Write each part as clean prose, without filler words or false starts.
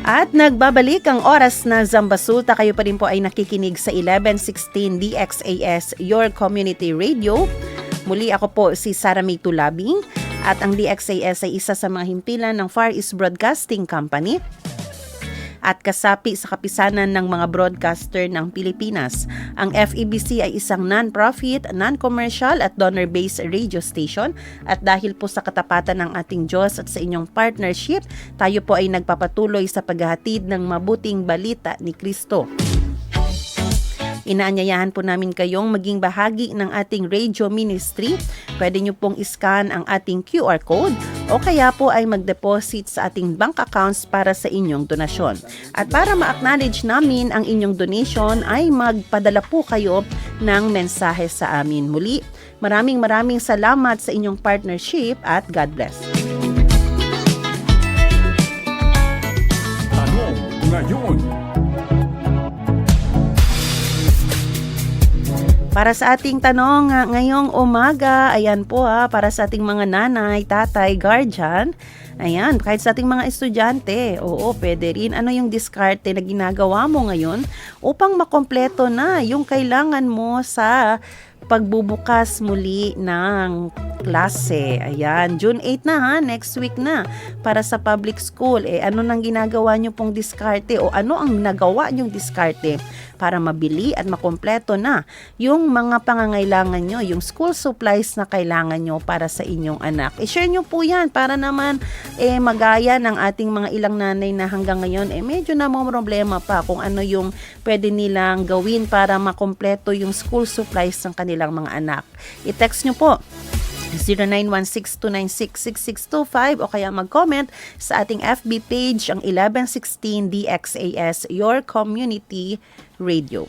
At nagbabalik ang oras na Zambasulta. Kayo pa rin po ay nakikinig sa 1116 DXAS, your community radio. Muli ako po si Sara May Tulabing at ang DXAS ay isa sa mga himpilan ng Far East Broadcasting Company at kasapi sa kapisanan ng mga broadcaster ng Pilipinas. Ang FEBC ay isang non-profit, non-commercial at donor-based radio station at dahil po sa katapatan ng ating Diyos at sa inyong partnership, tayo po ay nagpapatuloy sa paghahatid ng mabuting balita ni Kristo. Inaanyayahan po namin kayong maging bahagi ng ating radio ministry. Pwede nyo pong iscan ang ating QR code o kaya po ay mag-deposit sa ating bank accounts para sa inyong donasyon. At para ma-acknowledge namin ang inyong donation ay magpadala po kayo ng mensahe sa amin. Muli, maraming salamat sa inyong partnership at God bless. Tanong ngayon. Para sa ating tanong ngayong umaga, ayan po para sa ating mga nanay, tatay, guardian, ayan, kahit sa ating mga estudyante, oo, pwede rin. Ano yung diskarte na ginagawa mo ngayon upang makompleto na yung kailangan mo sa pagbubukas muli ng klase. Ayan, June 8 na next week na para sa public school. Ano nang ginagawa nyo pong diskarte o ano ang nagawa nyong diskarte para mabili at makompleto na yung mga pangangailangan nyo, yung school supplies na kailangan nyo para sa inyong anak. I-share nyo po yan para naman magaya ng ating mga ilang nanay na hanggang ngayon medyo namomroblema pa kung ano yung pwede nilang gawin para makompleto yung school supplies ng kanilang mga anak. I-text nyo po 0916-296-6625 o kaya mag-comment sa ating FB page ang 1116 DXAS, your community radio.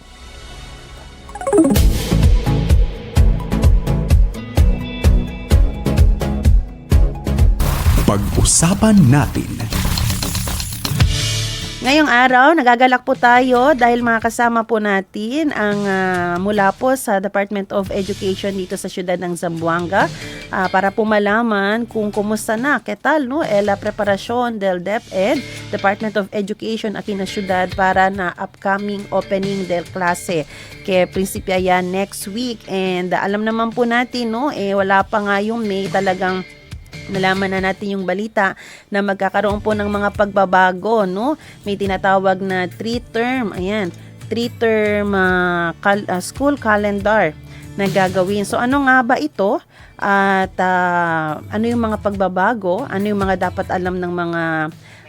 Pag-usapan natin. Ngayong araw, nagagalak po tayo dahil makakasama po natin ang mula po sa Department of Education dito sa siyudad ng Zamboanga para po malaman kung kumusta na, ketal, no? La preparasyon del DepEd, Department of Education aquí na siyudad para na upcoming opening del klase kay prinsipya yan next week. And alam naman po natin, no? Wala pa nga yung May, talagang nalaman na natin yung balita na magkakaroon po ng mga pagbabago, no? May tinatawag na 3-term, ayan, 3-term school calendar na gagawin. So ano nga ba ito? At ano yung mga pagbabago? Ano yung mga dapat alam ng mga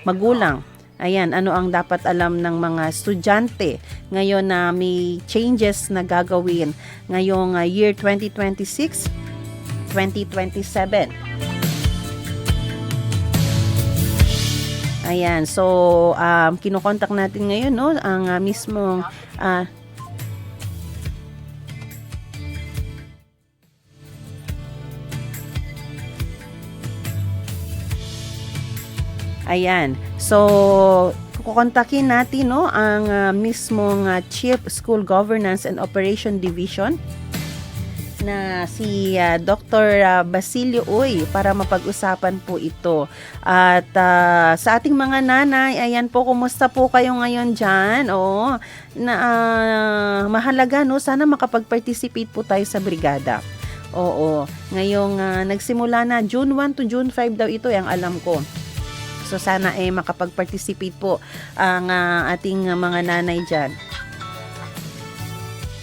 magulang? Ayan, ano ang dapat alam ng mga estudyante ngayon na may changes na gagawin ngayong year 2026, 2027. Ayan, so kinokontak natin ngayon, no, ang mismong ayan, so kukontakin natin, no, ang mismong Chief School Governance and Operation Division na si Dr. Basilio Uy para mapag-usapan po ito. At sa ating mga nanay, ayan po, kumusta po kayo ngayon dyan? Oo, mahalaga, no? Sana makapag-participate po tayo sa brigada. Oo, ngayong nagsimula na June 1 to June 5 daw ito, ang alam ko. So sana makapag-participate po ang ating mga nanay dyan.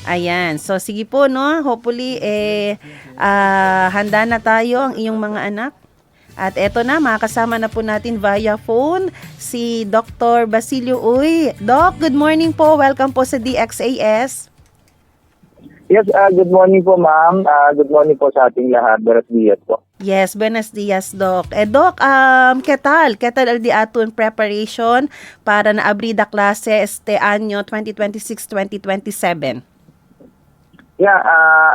Ayan. So, sige po, no? Hopefully, handa na tayo ang iyong mga anak. At eto na, makakasama na po natin via phone si Dr. Basilio Uy. Doc, good morning po. Welcome po sa DXAS. Yes, good morning po, ma'am. Good morning po sa ating lahat. Buenos dias po. Yes, buenos dias, Doc. Doc, ketal al di atun preparation para na abrida klase este año 2026-2027? Yeah,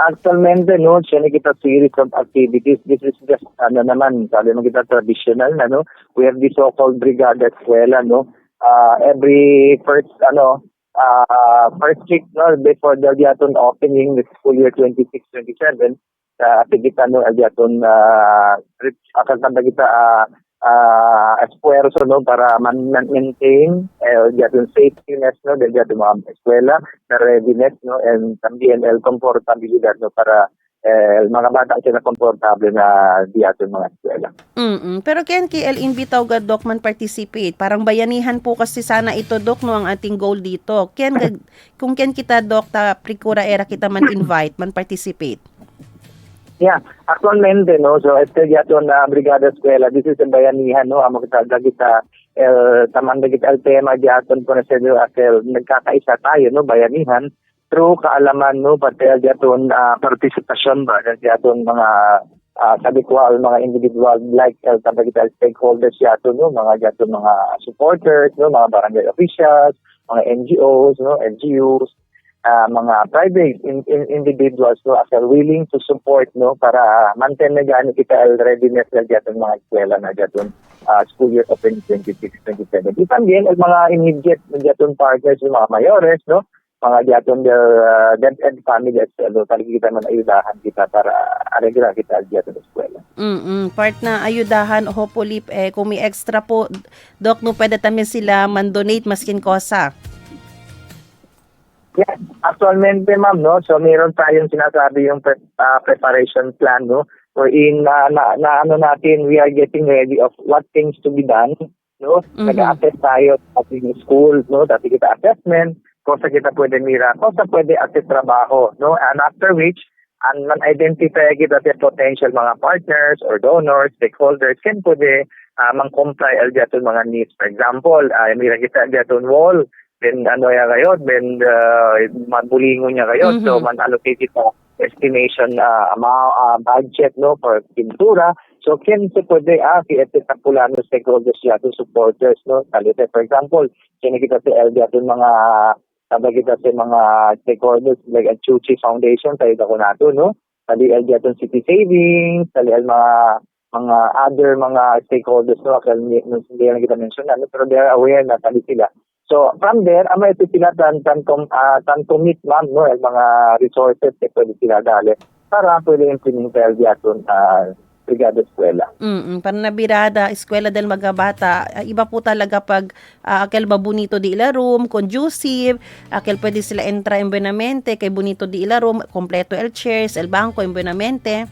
actualmente, no, siya kita series of activities. This is just, naman, sabi mo kita traditional, no? We have the so-called Brigada Eskwela, no? Every first week, no, before the Aldiaton opening, the school year 26-27, kita, no, Aldiaton, akal kita, esfuerzo no para maintain yung safetyness no del mga eskwela, the readiness no and también el komportabilidad no para mga bata sila komportable na di ato mga eskwela. Pero ken ki el invitaw ga Dok man participate. Parang bayanihan po kasi sana ito Dok no ang ating goal dito. Kung ken kita Dok ta prikura era kita man invite man participate. Yeah, actualmente no so este yato na Brigada Eskwela, this is ang bayanihan no amo kita taman kita el tema yaton ko na sa nagkakaisa tayo no bayanihan through kaalaman no pati yaton partisipasyon ba yaton mga habitual mga individual like kita stakeholders yaton no mga yaton mga supporters no mga barangay officials, mga NGOs no LGUs, mga private individuals no as willing to support no para maintain na gani kita readiness na yaton mga eskwela na yaton school year of 2026-2027. También ang mga immediate yaton partners yung mga mayores no mga yaton DepEd families no kita man ayudahan kita para aregla kita yaton eskwela. Part na ayudahan hopefully kung may extra po Dok no pwede tamin sila man-donate maskin kosa. Yeah, actualmente ma'am no so meron tayong sinasabi yung preparation plan no wherein na ano natin we are getting ready of what things to be done no nag-assess tayo sa ating school no dati kita assessment kung sa kita pwede mira kung sa pwede assess trabaho no and after which and man-identify kita sa potential mga partners or donors stakeholders can pwede mang-comply aljaton mga needs. For example mira kita aljaton wall then ano ya kayo then mabulingon niya kayo so man-allocate kita estimation budget no for pintura so ken se pwede kiete tapulano stakeholders yato supporters no kalite for example kini kita sa yaton mga kita sa mga stakeholders like at Chuchi Foundation tayo ko nato no tali yaton city savings tali mga other mga stakeholders no hindi na kita mention pero they are aware na tali sila. So from there, ama ito sila tan commit ma'am no mga resources na pwede sila dali para pwede implementar yaton Brigada Eskwela. Para nabirada eskwela del mga bata, iba po talaga pag akel ba bonito di ila room, conducive, akel pwede sila entra buenamente, kay bonito di ila room, kompleto el chairs, el bangko buenamente.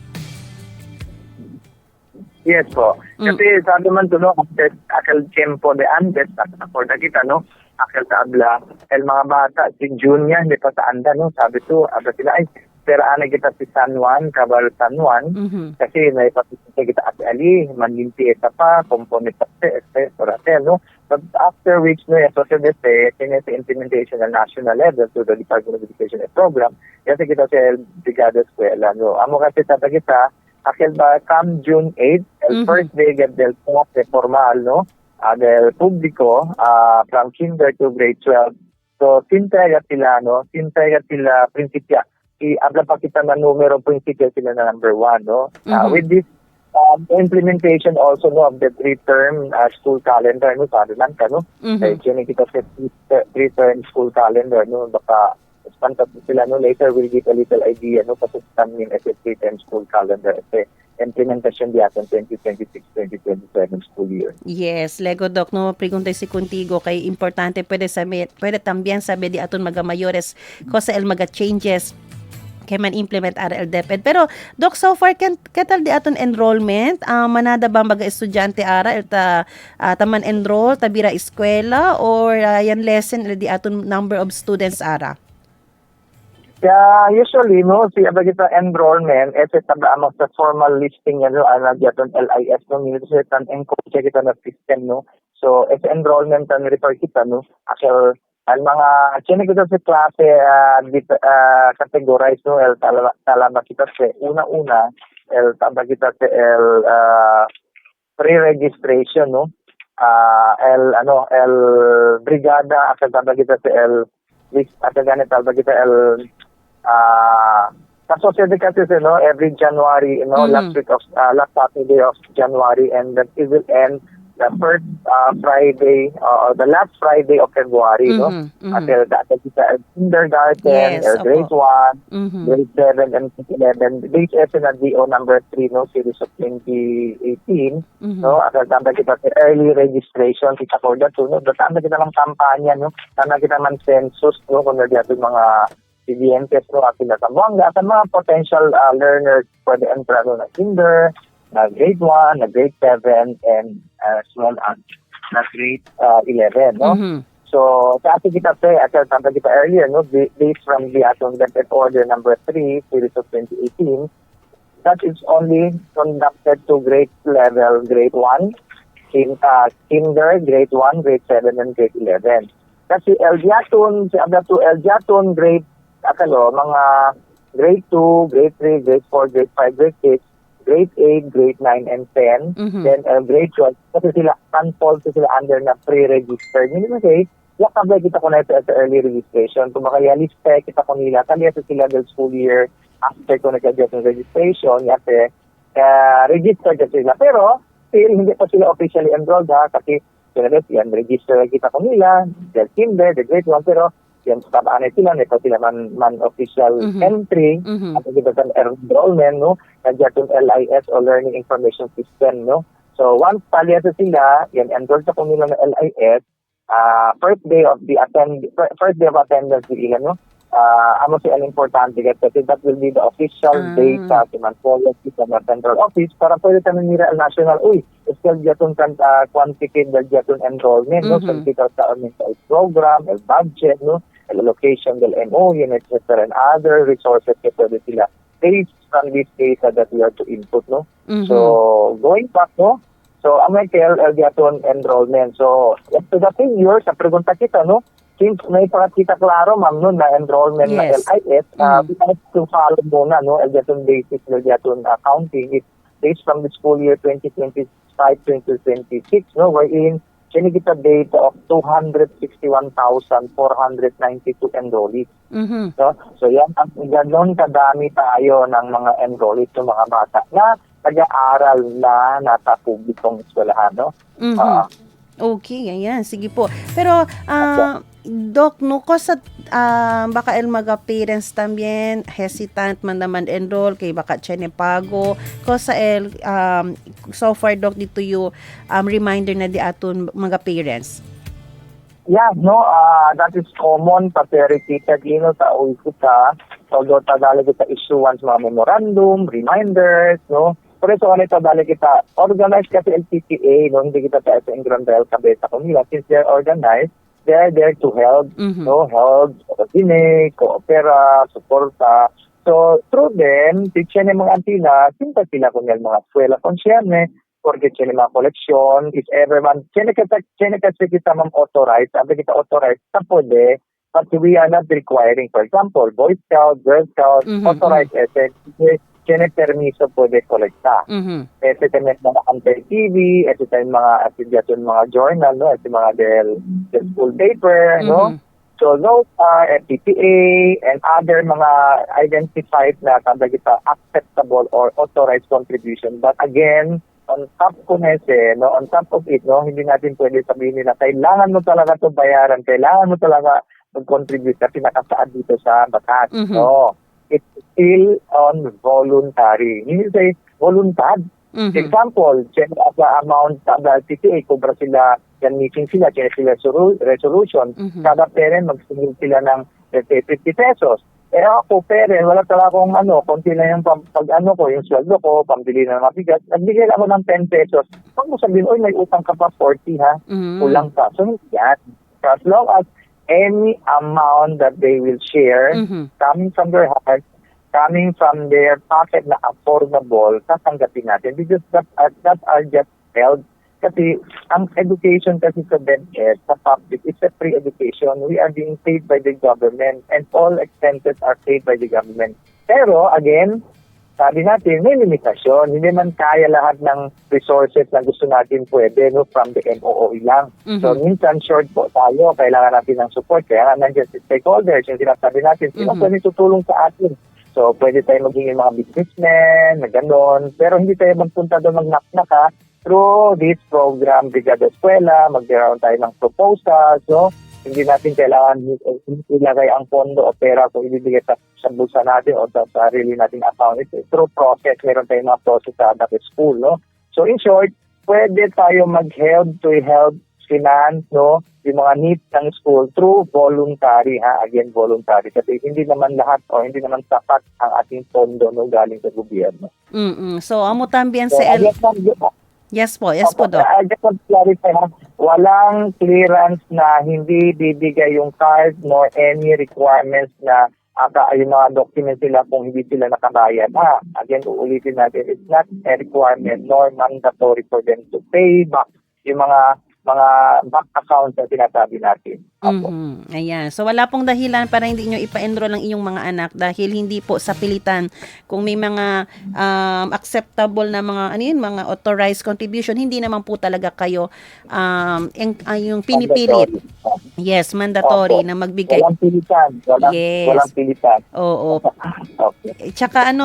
Yes po. Kasi sabi man to no, akel tiempo de antes, for kita no, akel tabla, el mga bata, si Junya, hindi pa sa anda no, sabi to, sila ay, pero kita si San Juan, Cabal San Juan, kasi naipapisita kita at ali, manlimpiesa pa, component pa no? But after which, no, associated sa implementation ng national level to the Department of Education and Program, kasi kita sa Brigada Eskwela, no? Amo kasi tata kita, akil ba, come June 8, el first day del clase formal, no? Del publiko, from kinder to grade 12. So, sintaga sila, no? Sintaga sila prinsipya. Abla pa kita na numero principal sila na number 1 no with this implementation also no of the 3-term school calendar no sabi man ka no kaya kita sa 3-term school calendar no baka expand sila no later we'll get a little idea no kasi yung 3-term school calendar implementation di atin 2026-2027 school year. Yes, Lego Doc, no, preguntay si Contigo kay importante pwede también sabi di aton mga mayores kosa el mga changes kay man implement RL DepEd. Pero Doc, so far ketal di aton enrollment, manada ba mga estudyante ara taman enroll tabira eskwela or yan lesson di aton number of students ara? Yeah, usually no si kita enrollment taba among sa formal listing yan no yaton LIS no minsan tan encode kita na system no so enrollment tan refer kita no actual ang mga kita sa klase categorize no el talama kita sa una el taba kita sa pre-registration no el brigada at taba kita sa list at ganito taba kita sa kasi no every January last Saturday of January and that it will end the first Friday or the last Friday of February, no? Until that kita kindergarten, Yes, or grade 1, Mhm. grade 7, and 11. Base SNRDO number 3, no? Series of 2018, Mhm. no? At tanda kita sa early registration, kita for that, no? Tanda kita ng kampanya, no? Tanda kita man census, no? Kung nagyato mga estudiantes, no? At pinatambangga, at mga potential learners pwede entrar no? Na kinder, na grade 1, na grade 7, and as well as na grade 11, no? Mhm. So, kasi kita at tanda kita earlier, no? Based from the Atong Budget Order number 3, series of 2018, that is only conducted to grade level, grade 1, kinder, grade 1, grade 7, and grade 11. Kasi Elgiaton, si Abdato Elgiaton, grade, mga grade 2, grade 3, grade 4, grade 5, grade 6, grade 8, grade 9, and 10. Mhm. Then grade 12, kasi sila, unfold sila under na pre-registered. Hindi mo say, lakabay kita ko na ito at early registration. Kung makayaliste kita ko nila, kali ito sila del school year after ko nag-adjust ng registration, yate, registered sila. Pero, still, hindi pa sila officially enrolled ha, kasi yan, register kita ko nila, del kinder, del grade 1, pero yan, tabaanay sila, nito sila man official entry, at kita sa enrollment, no, nagyatong LIS o Learning Information System, no. So, once paliyasa sila, yan, enrolled sa kung nila na LIS, first day of attendance nila, no, amo si importante kasi that will be the official data si Manfolog sa central office para pwede kami nila ang national, still jatun quantified the jatun enrollment, no, so kita sa mental program, el budget, no, el allocation del MOU, etc. and other resources na pwede sila based on this data that we are to input, no. So, going back, no, so ang may jatun enrollment. So, to the figure, sa pregunta kita, no, since may pakita klaro, ma'am, no, na enrollment na Yes. LIS, we have to follow muna, no, Elgiaton basis, Elgiaton accounting, it's based from the school year 2025-2026, no, wherein sinikita data of 261,492 enrollees. No? So yan, ganon kadami tayo ng mga enrollees ng mga bata na nag-aaral na nasa publikong eskwelahan, no? Okay, ayan. Sige po. Pero, Doc, no, sa baka el mga parents también hesitant man naman enroll kay baka tiyan pago ko sa el so far, Doc, dito yung reminder na di aton mga parents. Yeah, no, that is common pati repeated, sa uikuta, although tadali kita issuance mga memorandum, reminders, no. Por eso tadali kita organized kasi LTTA, no, hindi kita sa Ingrandel Cabeza Comila, since they're organized, they're there to help, no, help, coordinate, coopera, suporta. So, through them, teacher ng mga antila, simpa sila kung yung mga eskwela konsyerne, porque siya mga koleksyon, if ever man, siya kasi kita authorized, sabi kita authorized, sa pwede, but we are not requiring, for example, Boy Scout, Girl Scout, authorized siya permiso pwede kolekta. Ito tayo mga anti-TV, ito tayo mga afiliation, mga journal, no? Ito mga del school paper, no? So those are FTTA and other mga identified na tanda kita acceptable or authorized contribution. But again, on top ko no, on top of it, no, hindi natin pwede sabihin nila, kailangan mo talaga ito bayaran, kailangan mo talaga mag-contribute kasi nakasaad dito sa batas. No. It's still on voluntary. Hindi say voluntad. Example, the amount sa TTA, kubra sila, yan meeting sila, sila resolution, kada parent magsingil sila ng 50 pesos. Ako, parent, wala talaga akong konti na yung yung sweldo ko, pambili na ng mabigat, nagbigay ako ng 10 pesos. Pag mo sabihin, may utang ka pa 40 ha, kulang ka. So, yan. So, as long as any amount that they will share, coming from their heart, coming from their pocket na affordable, tatanggapin natin. Because that are just held. Kasi ang education kasi sa DepEd, sa public, it's a free education. We are being paid by the government and all expenses are paid by the government. Pero, again, sabi natin, may limitasyon. Hindi man kaya lahat ng resources na gusto natin pwede, no, from the MOOE lang. So, minsan short po tayo, kailangan natin ng support. Kaya nga nandiyan si stakeholders, yung sinasabi natin, sino pwede tutulong sa atin? So, pwede tayo maging mga businessmen, na gano'n. Pero hindi tayo magpunta doon mag-knock-knock, ha? through this program, Brigada Eskwela, magkaroon tayo ng proposals, no? Hindi natin kailangan ilagay ang pondo o pera kung ibibigay sa bulsa natin o sa sarili nating account. It's through process, meron tayong mga process sa dapat school, no? So in short, pwede tayo mag-help to help finance, no? Yung mga needs ng school through voluntary, again, voluntary. Kasi hindi naman lahat o hindi naman sapat ang ating pondo, no, galing sa gobyerno. So, amo también So, sa again, Yes po, Doc. I just want to clarify, walang clearance na hindi bibigay yung card nor any requirements na yung mga documents nila kung hindi sila nakabayad. Again, uulitin natin, it's not a requirement nor mandatory for them to pay back yung mga bank accounts na sinasabi natin. Ayan. So, wala pong dahilan para hindi nyo ipa-enroll ang inyong mga anak dahil hindi po sa pilitan. Kung may mga acceptable na mga authorized contribution, hindi naman po talaga kayo yung pinipilit. Yes, mandatory na magbigay. Walang pilitan. Walang pilitan. Oo. Okay. Tsaka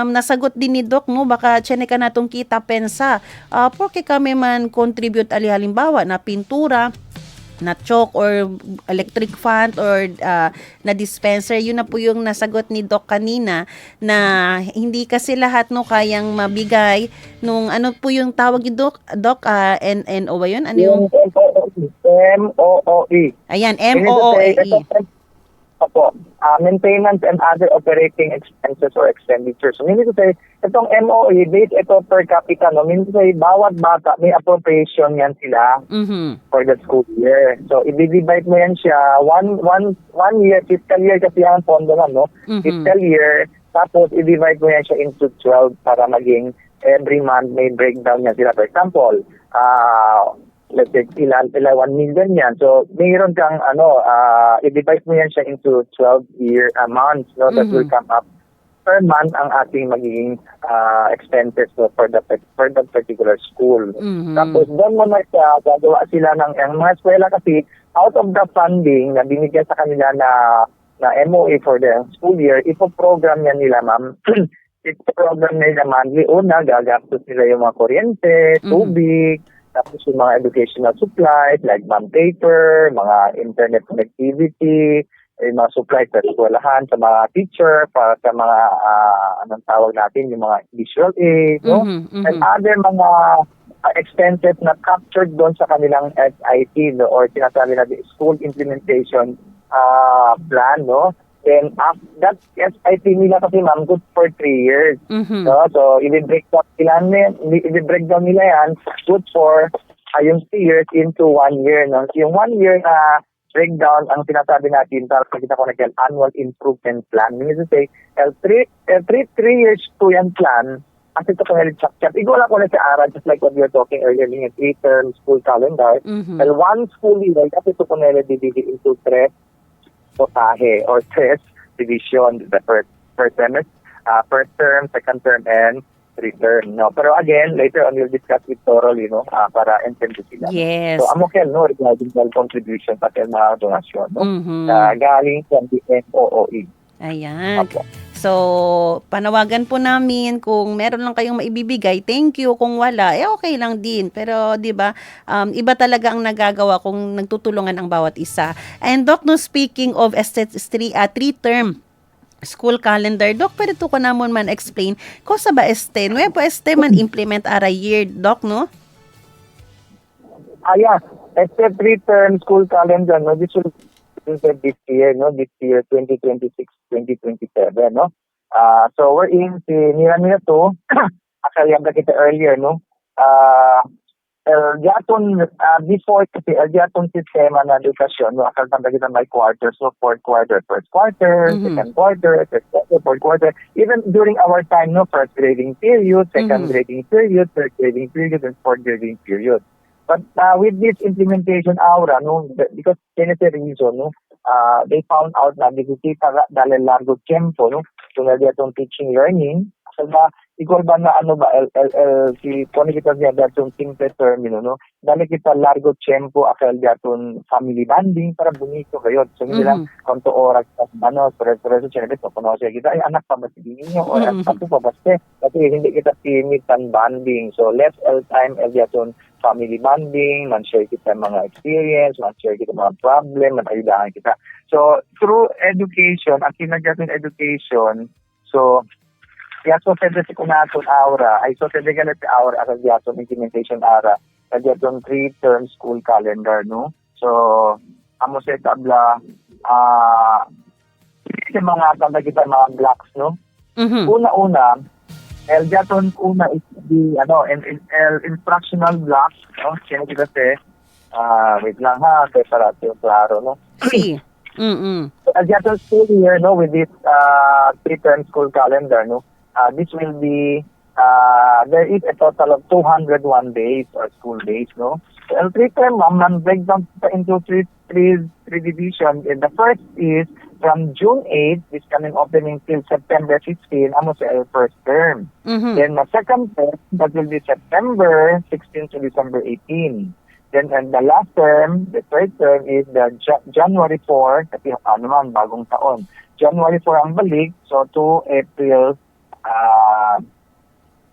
nasagot din ni Doc, no? Baka tiyene ka natong kita pensa. Porque kami man contribute halimbawa na pintura, na chalk or electric fan or na dispenser, yun na po yung nasagot ni Doc kanina na hindi kasi lahat no kayang mabigay nung ano po yung tawag ni Doc, NNO ba yun? Ano yung MOOE. Ayan, MOOE. Opo, maintenance and other operating expenses or expenditures. So, meaning to say, itong MOE, based ito per capita, no? Meaning to say, bawat bata, may appropriation yan sila for the school year. So, i-divide mo yan siya, one year, fiscal year kasi ang pondo na, no? Fiscal year, tapos i-divide mo yan siya into 12 para maging every month may breakdown yan sila. For example, let's say, ilan 1 million yan. So, mayroon kang, i-divide mo yan siya into 12 months, no? That will come up per month ang ating magiging expenses for the particular school. Tapos, doon mo na siya, gagawa sila ng mga eskwela kasi out of the funding na binigyan sa kanila na MOA for the school year, ipo-program yan nila, ma'am. Ipo-program nila monthly. Una, gagastos nila yung mga kuryente, tubig, tapos yung mga educational supplies like bond paper, mga internet connectivity, yung mga supplies sa eskwelahan, sa mga teacher, para sa mga, anong tawag natin, yung mga visual aid, no? And other mga expenses na captured doon sa kanilang SIT, no? Or sinasabi natin school implementation plan, no? Then, that SIT nila kasi, ma'am, good for 3 years. No? So, i-breakdown nila yan, good for yung 3 years into 1 year. No? So, yung 1 year na breakdown, ang sinasabi natin, para kita ko annual improvement plan. Meaning to say, every 3 years po yan plan, kasi ito kung nalitsakchat, igula ko na sa ARA, just like what we were talking earlier, yung 3-term school calendar. Well, one school year, kasi ito kung nalitsakchat into 3 potahe or test division, the first semester, first term, second term, and return. No? Pero again, later on, we'll discuss it thoroughly, no? Para intend sila. Yes. So, amokel, no? Regarding the contribution pati mga donasyon, no? Galing from the MOOE. Ayan. Apo. So, panawagan po namin kung meron lang kayong maibibigay, thank you. Kung wala, okay lang din. Pero, di ba, iba talaga ang nagagawa kung nagtutulungan ang bawat isa. And Doc, no, speaking of 3-term school calendar, Doc, pwede to ko naman man explain ko sa ba nuevo man implement ara year, Doc, no? Yeah. It's a 3-term school calendar, no? This will this year, no? This year, 2026, 2027, no? So we're in nila to, actually, ang kita earlier, no? Before kasi, diaton sistema na edukasyon, no? Akal tanda kita may quarter, so fourth quarter, first quarter, second quarter, third quarter, fourth quarter. Even during our time, no? First grading period, second grading period, third grading period, and fourth grading period. But with this implementation aura, no, because there's a reason, no, they found out na dito dahil largo tempo, no, tunay itong teaching learning, So igual ba na ano ba, si Tony kita niya datong simple termino, no? Dali kita largo tiempo akal daton family bonding para bonito kayo. So hindi lang kanto oras pero siyempre kuno siya kita, ay anak pa ba si ninyo o ako pa ba kasi hindi kita pinit tan bonding. So less time daton family bonding, man-share kita mga experience, man-share kita mga problem, man-ayudahan kita. So, through education, ang kinagatin education, so, yaso pwede si kunaton aura, ay so pwede ganit aura akag yason implementation ara, kagyaton 3-term school calendar, no? So, amo sa tabla, mga tanda kita mga blocks, no? Una-una, Jaton una is the instructional block, no? Sino kita wait lang ha, kaya para klaro, no? Si. So, Jaton school year, no, with this 3-term school calendar, no? This will be there is a total of 201 days or school days, no? So, 3-term, man break down into three divisions. And the first is from June 8, this coming opening till September 15, amo sa first term. Then the second term, that will be September 16 to December 18. Then and the last term, the third term is the January 4, kasi ano man, bagong taon. January 4 ang balik, so to April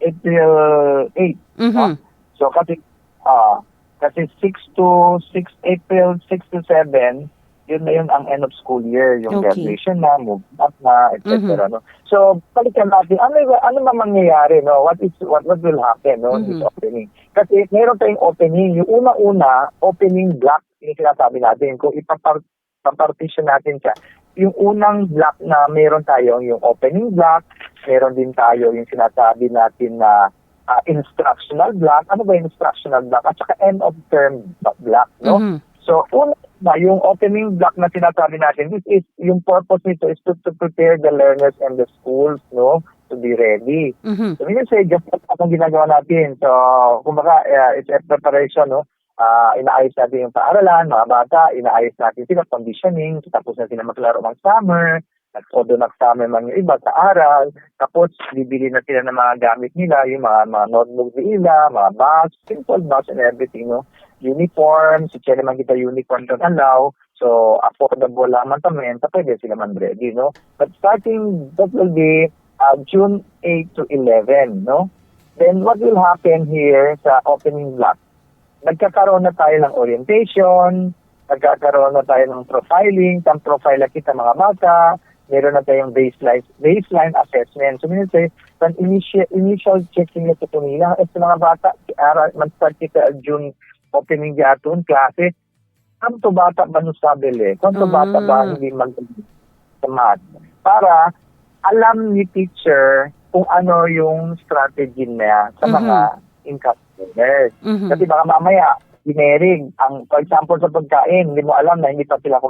8. No? So kasi April 6 to 7, yun na yun ang end of school year, yung graduation na, move up na, etc. No? So, balikan natin, ano ba mangyayari, no? What will happen, no? This opening. Kasi meron tayong opening, yung una-una, opening block, yung sinasabi natin, kung ipapartition natin siya, yung unang block na meron tayo, yung opening block, meron din tayo yung sinasabi natin na instructional block. Ano ba yung instructional block? At saka end of term block, no? So, yung opening block na sinasabi natin, this is, yung purpose nito is to prepare the learners and the schools, no, to be ready. So, minsan say, just ang ginagawa natin. So, kumbaga, it's a preparation, no? Inaayos natin yung paaralan, mga bata, inaayos natin sila, conditioning, tapos na sila maglaro ng summer, nagsodo nagsama mga iba sa aral, tapos bibili na sila ng mga gamit nila, yung mga notebook nila, mga bags, simple bags and everything, no? Uniform, si Chen naman kita uniform don't allow, so affordable lamang tamen, so pwede sila man ready, no? But starting, that will be June 8 to 11, no? Then what will happen here sa opening block? Nagkakaroon na tayo ng orientation, nagkakaroon na tayo ng profiling, profile kita mga bata, meron na tayong baseline assessment. So, minsan sa initial checking na ito nila, sa mga bata, mag-start kita June opening diaton, klase, kanto bata ba nusabili? Kanto bata ba hindi mag-math? Para alam ni teacher kung ano yung strategy niya sa mga income learners. Kasi baka mamaya, generic. For example, sa pagkain, hindi mo alam na hindi pala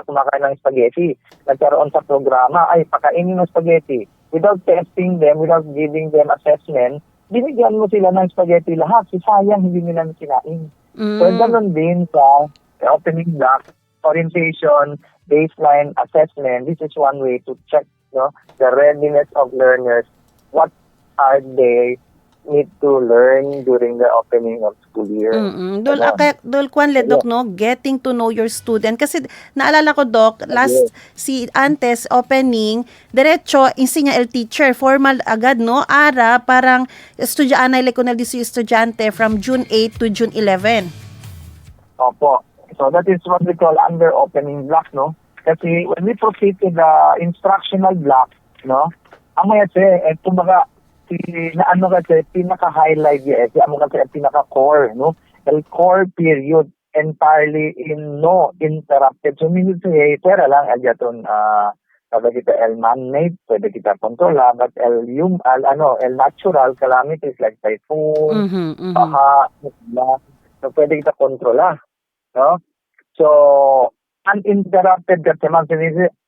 kumakain ng spaghetti. Nagkaroon sa programa, ay, pakainin ng spaghetti. Without testing them, without giving them assessment, binigyan mo sila ng spaghetti lahat. Sayang, hindi nila kinain. So, ganun din sa opening block, orientation, baseline assessment. This is one way to check, no, the readiness of learners. What are they need to learn during the opening of school year. Dol kwan le Dok, no, getting to know your student. Kasi naalala ko, Dok, last si Antes opening, diretso insinya el teacher, formal agad, no, ara parang estudyante like kunal di si estudyante from June 8 to June 11. Opo. So that is what we call under opening block, no. Kasi when we proceed to the instructional block, no, ang mga kumbaga kasi pinaka-highlight amo kasi pinaka-core, no? El core period entirely in no interrupted. So, minsan pera lang, alyaton, pwede kita el man-made, pwede kita kontrola, but el natural calamities like typhoon, baha, so pwede kita kontrola, no? So, uninterrupted kasi man,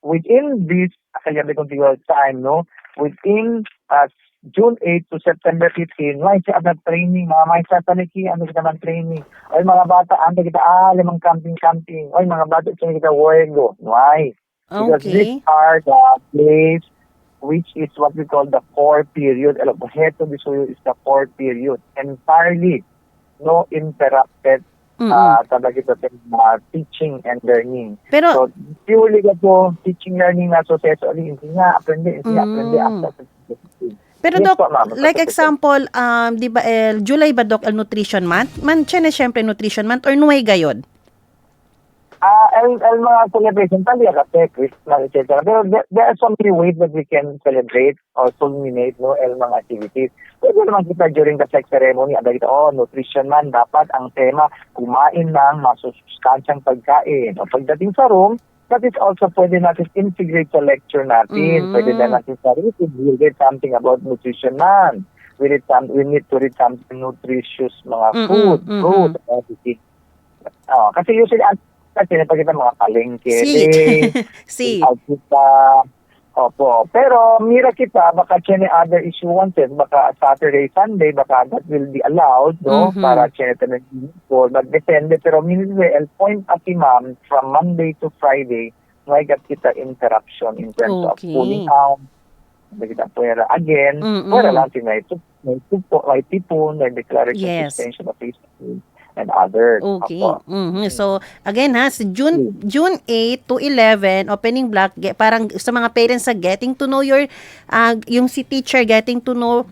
within this, continual time, no? Within June 8 to September 15, may siya na training, mga may sa taliki, ano kita man training. Ay mga bata, ano kita, limang camping. Ay mga bata, siya kita huwego. Why? Because these are the days which is what we call the core period. Heto de Suyo is the core period. Entirely, no interrupted teaching and learning. Pero, So, purely po teaching learning na suceso. Enseña, aprende after. pero Yes Doc, po, ma'am. like example, di ba, July ba, Doc, Nutrition Month? Siya na siyempre Nutrition Month or Nuway gayod? El mga celebration talaga kasi Christmas, etc. Pero there are so many ways that we can celebrate or culminate el mga activities. Pwede naman kita during the flag ceremony, ada kita, nutrition man, dapat ang tema, kumain ng masusustansyang pagkain. O pagdating sa room, that is also pwede natin integrate sa lecture natin. Pwede na natin sa read, we'll get something about nutrition man. We need to read something nutritious, mga food, fruit, everything. Kasi usually, kasi napagkita mga palengke, Si. Opo. Pero mira kita, baka any other issue wanted, baka Saturday, Sunday, baka that will be allowed, no? Para chene na but depende. Pero minsan, el point ati ma'am, from Monday to Friday, may gat kita interruption in terms of cooling out. Kita puwera again, puwera lang may tipon, may declaration of extension of Facebook and others. Okay. So, again sa June 8 to 11, opening block, parang sa mga parents sa getting to know yung si teacher getting to know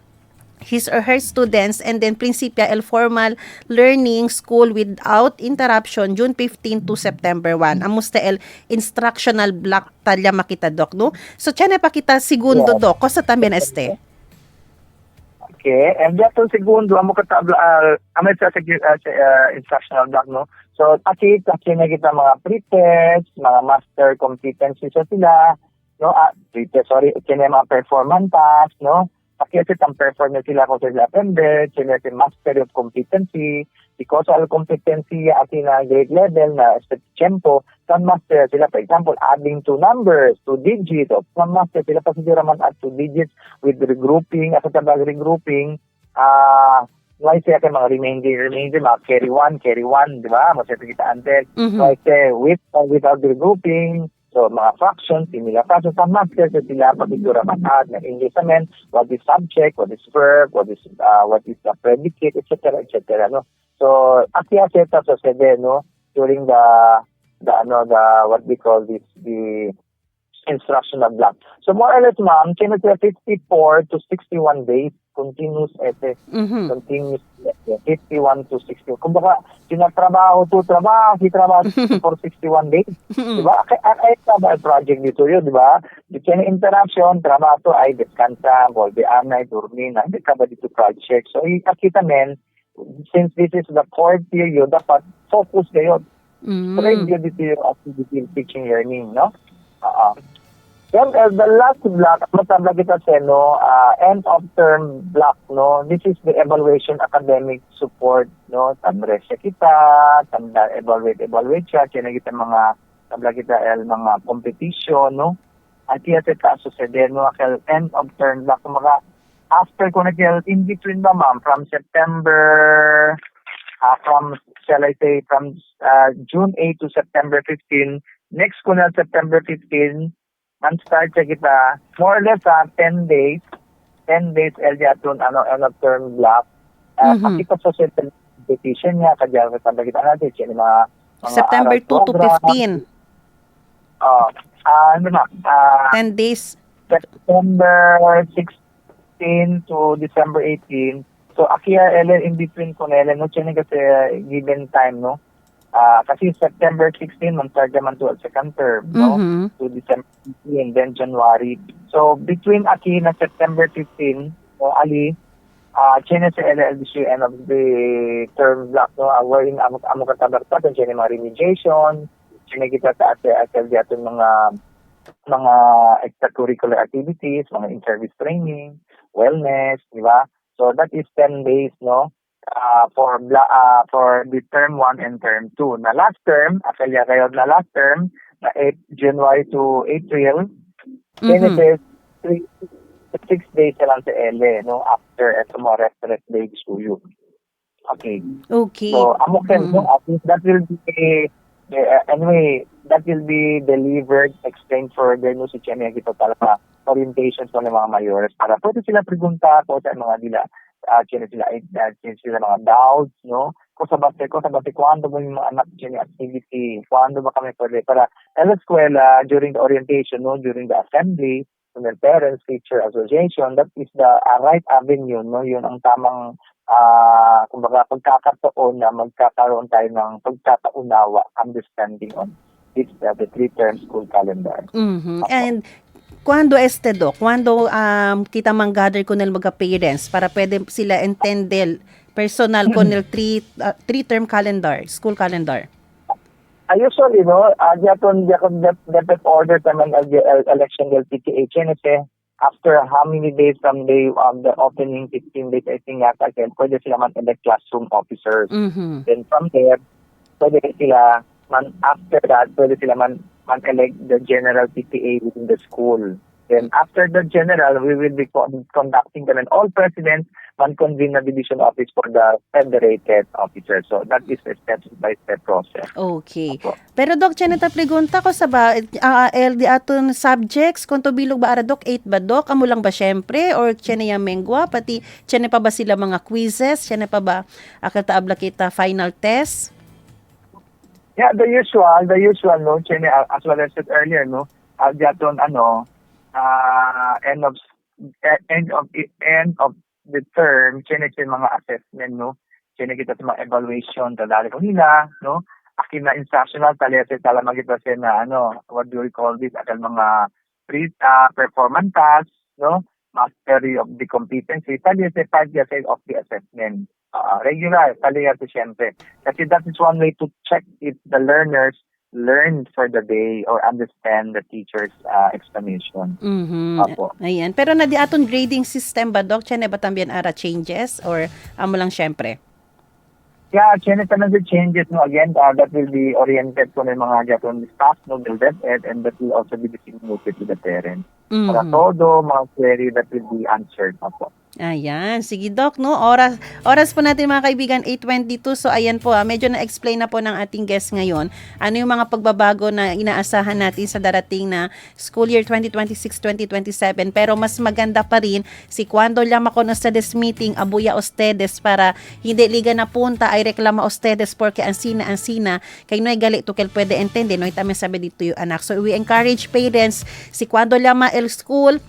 his or her students, and then Principia el formal learning school without interruption June 15 to September 1. Amusta el instructional block talya makita, Doc, no? So, tiyan na pakita segundo, Doc, ko sa también Okay, and that yung segundo, amo katabla, sa instructional block, no? So, kasi na kita mga pre-test, mga master competencies sila, no? Pre-test, mga performance task, no? Kasi ang performance sila kung sila aprende, kasi mastery of competency, because all competency na grade level na tempo, some master sila, for example, adding two numbers, two digits, of some master sila pa siguro man add two digits with regrouping, at sa regrouping, why say mga remainder, mga carry one, di ba? Masaya kita antel. Why say with or without regrouping, so mga fractions, similar fractions, some master sila pa siguro man add na English naman, what is subject, what is verb, what is the predicate, etc., etc., no? So, asya-seta sa sede, no? During the what we call this, the instructional block. So, more or less, ma'am, 54 to 61 days, continuous essay, continuous 51 to 61. Kung baka, trabaho for 61 days. Diba? Ay trabaho project dito yun, diba? You can interruption, trabaho to ay deskansa, volve anay, durmin, hindi ka ba dito project. So, ikakita men, since this is the core period, dapat focus kayo. Try dito yung activity teaching learning, no? Then, the last block, matabla kita sa, end of term block, no? This is the evaluation academic support, no? Tamresya kita, evaluate siya, kaya kita mga, tabla kita mga competition, no? At kaya sa kaso sa no? End of term block, mga after ko in between ba, ma'am, from September, from June 8 to September 15, next ko na September 15, and start siya kita, more or less 10 days, end of term block. Pakita sa competition niya, kaya kita natin, siya mga September 2 to 15. 10 days. September 16 to December 18. So, akia in between ko na no, siya kasi given time, no? Kasi September 16, man-start naman to second term, no? To December 15, then January. So, between aki na September 15, siya sa LLDC end of the term block, no? Wherein amo katabartatan, siya mga remediation, siya kita sa SLD ato mga extracurricular activities, mga in-service training, wellness, di ba? So, that is 10 days, no? For the term 1 and term 2. Na last term, akalya kayo na last term, na January to April, then it is 6 days na lang sa LE, no? After ito mo rest days to you. Okay. Okay. So, no? At least that will be Anyway, that will be delivered, explained further no si Chene ito talaga orientations ng mga mayores para pwede sila pregunta po sa mga nila Chene sila mga doubts, no? Kung sa base, kuando ba yung mga anak Chene activity, kuando ba kami pwede para sa eskwela during the orientation, no? During the assembly, from the parents, teacher association, that is the right avenue, no? Yun ang tamang kumbaga pagkakataon na magkakaroon tayo ng pagkakaunawa, understanding on this the 3-term school calendar. Mhm. And Cuando Doc? Cuando kita mang-gather ko ng mga parents para pwede sila entender personal ko ng 3-term calendar, school calendar? Usually, no, diyaton dapat order naman ang election del PTA CNC after how many days from the opening, 15 days, I think yata, pwede sila man-elect classroom officers. Mhm. Then from there, pwede sila after that, pwede sila man-elect the general PTA within the school. Then after the general, we will be conducting them, and all presidents man-convene na division office for the federated officers. So that is a step-by-step process. Okay. Opo. Pero Doc, tiyan na pregunta ko sa ba, LD aton subjects, kung to bilog ba ara Doc, 8 ba Doc? Amo lang ba syempre? Or tiyan na yung mengwa? Pati tiyan na pa ba sila mga quizzes? Tiyan na pa ba akataabla kita final test? Yeah, the usual, no, Chene, as well as said earlier, no, diyaton, end of the term, Chene mga assessment, no, Chene kita sa mga evaluation, talali ko nila, no, akin na instructional, talete tala magita sa na, what do we call this, akal mga performance tasks, no, mastery of the competency, talete 5 years of the assessment. Regular, taliyate siyempre. Kasi that is one way to check if the learners learned for the day or understand the teacher's explanation. Mhm. Apo. Ayan. Pero na di aton grading system ba Doc? Tiyan na ba también ara changes? Or amo lang syempre? Yeah, Chene the changes, no, again, that will be oriented to ng mga diyaton staff, no, del DepEd, and that will also be disseminated to the parents. Para Mhm. todo, mga query that will be answered. Apo. Ayan, sige Doc, no? Oras po natin mga kaibigan, 8:22. So ayan po, medyo na-explain na po ng ating guest ngayon. Ano yung mga pagbabago na inaasahan natin sa darating na school year 2026-2027. Pero mas maganda pa rin si cuando llama con ustedes meeting, abuya ustedes para hindi liga na punta ay reklama ustedes porque ansina, kay no'y gali to kel pwede entende, no'y tami sabi dito yung anak. So we encourage parents, si cuando llama el school,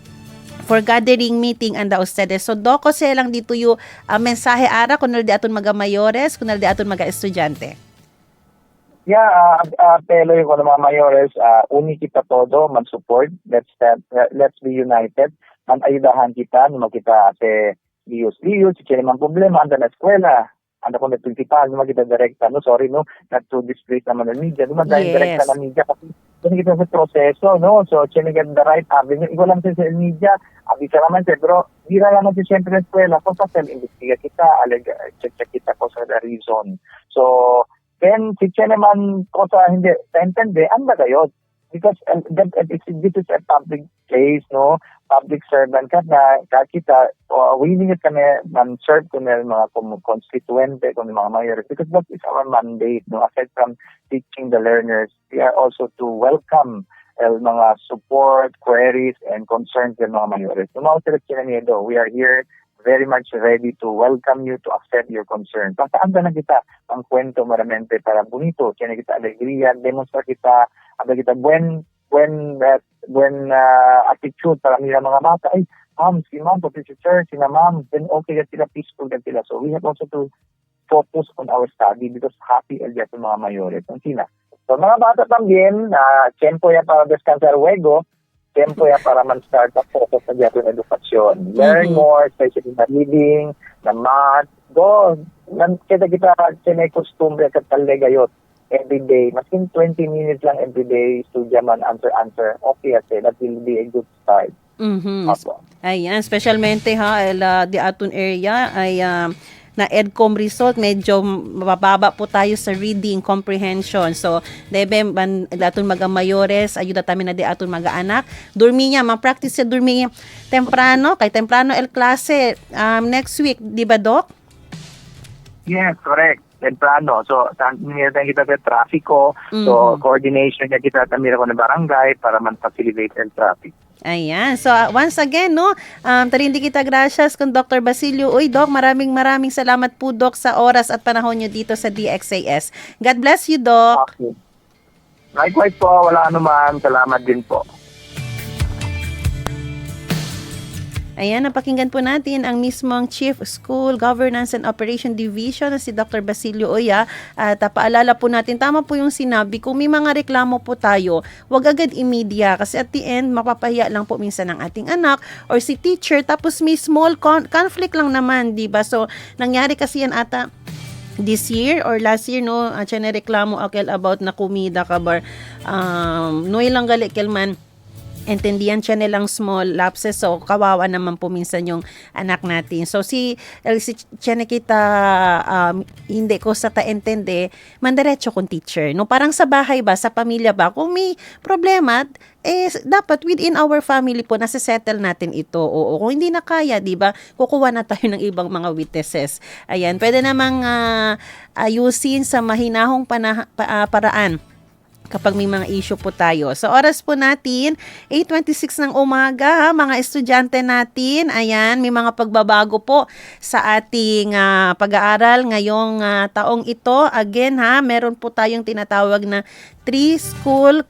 for gathering meeting anda ustedes. So doko siya lang dito yung mensahe ara kung di aton mga mayores, kung di aton mga estudyante. Yeah, pero yung mga mayores, uni kita todo, mag-support, let's be united, man-ayudahan kita, makita si Lius, si Chene man problema, anda na eskwela, anda ko na principal, makita direkta, no, sorry, no, not to displace naman ng media, dumadaan direkta ng media, kasi kita sa proseso, no, so Chene get the right avenue, ikaw lang sa media, abisa naman siya, pero di na naman siya siyempre ng eskwela, kung sa self-investiga kita, check kita ko sa the reason. So, then, si Chene man ko sa hindi sa intende, anda kayo. Because this is a public place, no? Public servant ka na, kita, willing kami man-serve ko na mga constituente, kung mga mayores, because that is our mandate, no? Aside from teaching the learners, we are also to welcome mga support, queries, and concerns ng mga mayores. No, we are here very much ready to welcome you, to accept your concerns. Pasaan ba na kita ang kwento maramente para bonito, kaya kita alegría, demonstra kita, buen attitude para nila mga bata, ay, si ma'am, si sir, sina ma'am, then okay ka sila, peaceful ka sila. So we have also to focus on our study because happy el día mga mayores. Ang sina. So mga bata también, tiempo ya para descansar luego, tiempo ya para man-start na focus sa dito ng edukasyon. Learn more, especially na reading, na math. Go, kita sinay costumbre at talegayot every day. Maskin 20 minutes lang every day, studya man, answer. Okay, that will be a good start. Mhm. Ayan, specialmente di aton area ay na EDCOM result, medyo mababa po tayo sa reading comprehension. So, debe, daton mga mayores, ayuda tamin na di aton mga anak. Durmi niya, ma-practice siya durmi temprano, kay temprano el klase next week, di ba, Doc? Yes, correct. temprano. So, nila kita sa trafiko. So, coordination niya kita tamira ko na barangay para man facilitate ang traffic. Ayan. So, once again, no, tarindi kita gracias kung Dr. Basilio. Uy, Doc, maraming salamat po, Doc, sa oras at panahon nyo dito sa DXAS. God bless you, Doc. Okay. Likewise po, wala anuman. Salamat din po. Ayan, napakinggan po natin ang mismong Chief School Governance and Operation Division na si Dr. Basilio Oya. At paalala po natin, tama po yung sinabi, kung may mga reklamo po tayo, wag agad imedya kasi at the end, mapapahiya lang po minsan ng ating anak or si teacher tapos may small conflict lang naman, di ba? So, nangyari kasi yan ata this year or last year, no, siya na reklamo akel about na kumida ka bar, no ilang gali kelman, entendihan siya nilang small lapses, so kawawa naman po minsan yung anak natin. So si Chenekita, hindi ko sa taentende, mandiretso kung teacher. No, parang sa bahay ba, sa pamilya ba, kung may problema, dapat within our family po, nasa-settle natin ito. O kung hindi na kaya, di ba, kukuha na tayo ng ibang mga witnesses. Ayan, pwede namang ayusin sa mahinahong paraan kapag may mga issue po tayo. So, oras po natin, 8:26 ng umaga, mga estudyante natin. Ayan, may mga pagbabago po sa ating pag-aaral ngayong taong ito. Again, meron po tayong tinatawag na 3-term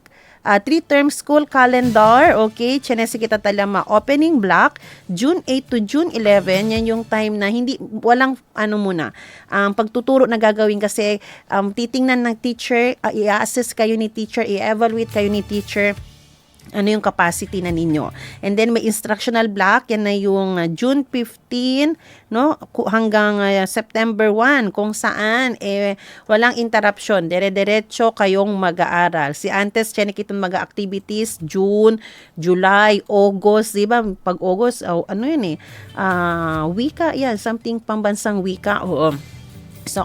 school calendar. Okay, chinesi kita talama opening block, June 8 to June 11. Yan yung time na walang pagtuturo na gagawin kasi titingnan ng teacher, i-assess kayo ni teacher, i-evaluate kayo ni teacher ano yung capacity na ninyo. And then may instructional block, yan na yung June 15, no, hanggang September 1, kung saan walang interruption, dire-diretso kayong mag-aaral. Si antes chinikitong mag-activities June, July, August, di ba? Pag August, wika, yan, something pambansang wika, oo. So,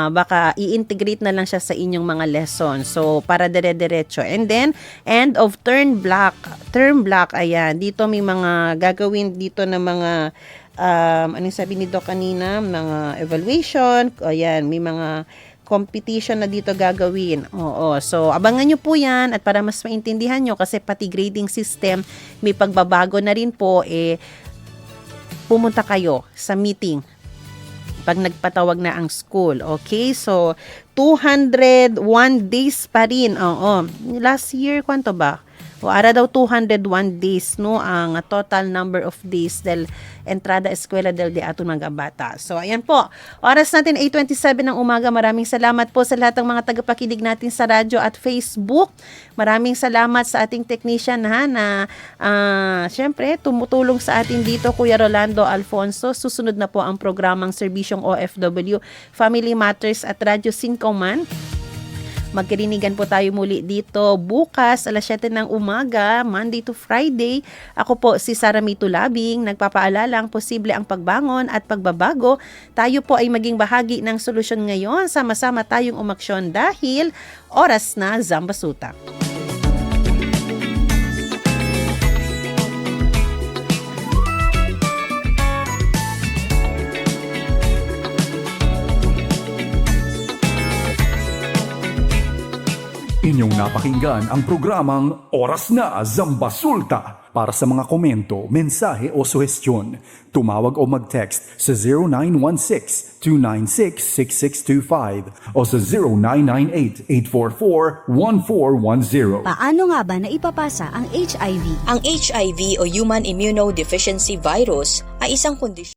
baka i-integrate na lang siya sa inyong mga lesson. So, para dire-diretso. And then, end of term block, ayan. Dito may mga gagawin dito na mga, anong sabi ni Doc kanina, mga evaluation. Ayan, may mga competition na dito gagawin. Oo. So, abangan nyo po yan at para mas maintindihan nyo kasi pati grading system, may pagbabago na rin po, pumunta kayo sa meeting pag nagpatawag na ang school. Okay? So, 201 days pa rin. Oo. Last year, kwanto ba? O, ara daw 201 days, no? Ang total number of days del entrada eskwela del de aton mga bata. So, ayan po. Oras natin, 8:27 ng umaga. Maraming salamat po sa lahat ng mga tagapakinig natin sa radyo at Facebook. Maraming salamat sa ating technician na syempre, tumutulong sa atin dito, Kuya Rolando Alfonso. Susunod na po ang programang Serbisyong OFW, Family Matters at Radyo Sincoman. Magkarinigan po tayo muli dito bukas alas 7 ng umaga, Monday to Friday. Ako po si Sara Mito Labing, nagpapaalalang posible ang pagbangon at pagbabago. Tayo po ay maging bahagi ng solusyon ngayon. Sama-sama tayong umaksyon dahil oras na Zambasuta. Inyong napakinggan ang programang Oras na Zambasulta. Para sa mga komento, mensahe o suhestyon, tumawag o mag-text sa 0916-296-6625 o sa 0998-844-1410. Paano nga ba naipapasa ang HIV? Ang HIV o Human Immunodeficiency Virus ay isang kondisyon